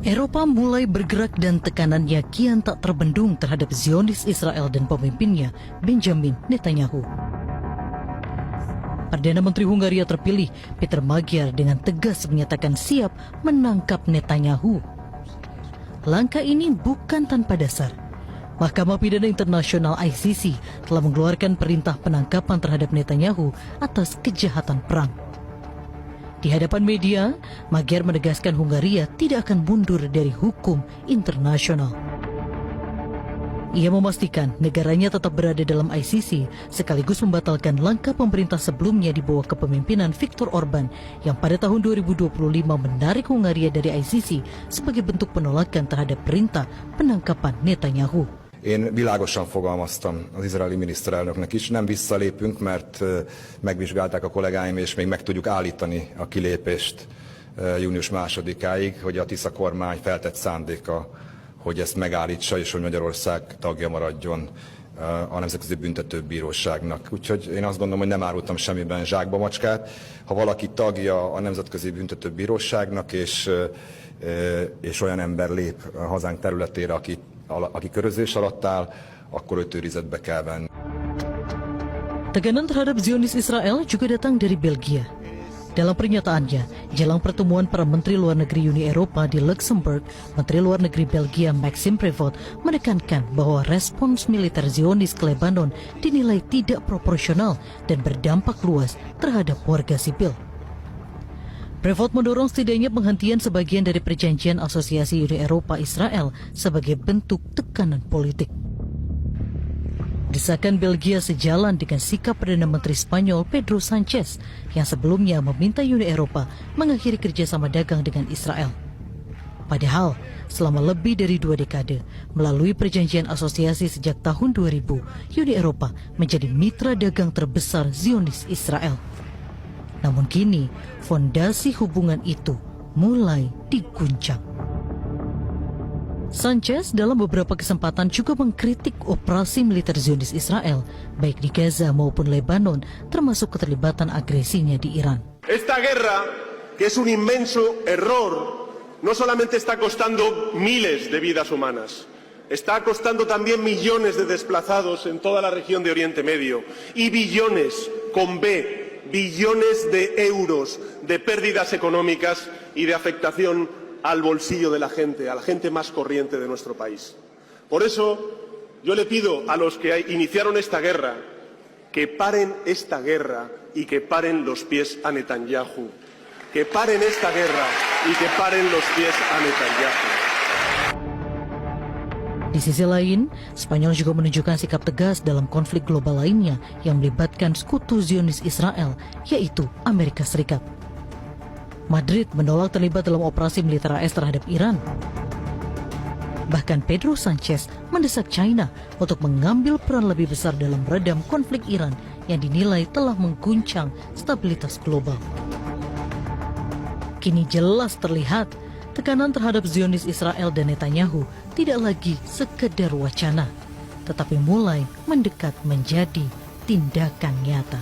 Eropa mulai bergerak dan tekanannya kian tak terbendung terhadap Zionis Israel dan pemimpinnya Benjamin Netanyahu. Perdana Menteri Hungaria terpilih Peter Magyar dengan tegas menyatakan siap menangkap Netanyahu. Langkah ini bukan tanpa dasar. Mahkamah Pidana Internasional ICC telah mengeluarkan perintah penangkapan terhadap Netanyahu atas kejahatan perang. Di hadapan media, Magyar menegaskan Hungaria tidak akan mundur dari hukum internasional. Ia memastikan negaranya tetap berada dalam ICC sekaligus membatalkan langkah pemerintah sebelumnya di bawah kepemimpinan Viktor Orban yang pada tahun 2025 menarik Hungaria dari ICC sebagai bentuk penolakan terhadap perintah penangkapan Netanyahu. Én világosan fogalmaztam az izraeli miniszterelnöknek is, nem visszalépünk, mert megvizsgálták a kollégáim, és még meg tudjuk állítani a kilépést június 2-áig, hogy a Tisza kormány feltett szándéka, hogy ezt megállítsa, és hogy Magyarország tagja maradjon a Nemzetközi Büntetőbíróságnak. Úgyhogy én azt gondolom, hogy nem árultam semmiben zsákba macskát. Ha valaki tagja a Nemzetközi Büntetőbíróságnak, és olyan ember lép a hazánk területére, aki körözés alatt áll, akkor őt őrizetbe kell venni. Tekanan terhadap Zionis Israel juga datang dari Belgia. Dalam pernyataannya, jelang pertemuan para Menteri Luar Negeri Uni Eropa di Luxembourg, Menteri Luar Negeri Belgia Maxime Prevot menekankan bahwa respons militer Zionis ke Lebanon dinilai tidak proporsional dan berdampak luas terhadap warga sipil. Prevot mendorong setidaknya penghentian sebagian dari perjanjian asosiasi Uni Eropa Israel sebagai bentuk tekanan politik. Desakan Belgia sejalan dengan sikap Perdana Menteri Spanyol Pedro Sanchez yang sebelumnya meminta Uni Eropa mengakhiri kerjasama dagang dengan Israel. Padahal, selama lebih dari 2 dekade, melalui perjanjian asosiasi sejak tahun 2000, Uni Eropa menjadi mitra dagang terbesar Zionis Israel. Namun kini, fondasi hubungan itu mulai diguncang. Sanchez dalam beberapa kesempatan juga mengkritik operasi militer Zionis Israel, baik di Gaza maupun Lebanon, termasuk keterlibatan agresinya di Iran. Esta guerra, que es un inmenso error, no solamente está costando miles de vidas humanas, está costando también millones de desplazados en toda la región de Oriente Medio y billones, con B, billones de euros de pérdidas económicas y de afectación al bolsillo de la gente más corriente de nuestro país. Por eso, yo le pido a los que iniciaron esta guerra que paren esta guerra y que paren los pies a Netanyahu. Que paren esta guerra y que paren los pies a Netanyahu. Di sisi lain, Spanyol juga menunjukkan sikap tegas dalam konflik global lainnya yang melibatkan sekutu Zionis Israel, yaitu Amerika Serikat. Madrid menolak terlibat dalam operasi militer AS terhadap Iran. Bahkan Pedro Sanchez mendesak China untuk mengambil peran lebih besar dalam meredam konflik Iran yang dinilai telah mengguncang stabilitas global. Kini jelas terlihat tekanan terhadap Zionis Israel dan Netanyahu tidak lagi sekedar wacana, tetapi mulai mendekat menjadi tindakan nyata.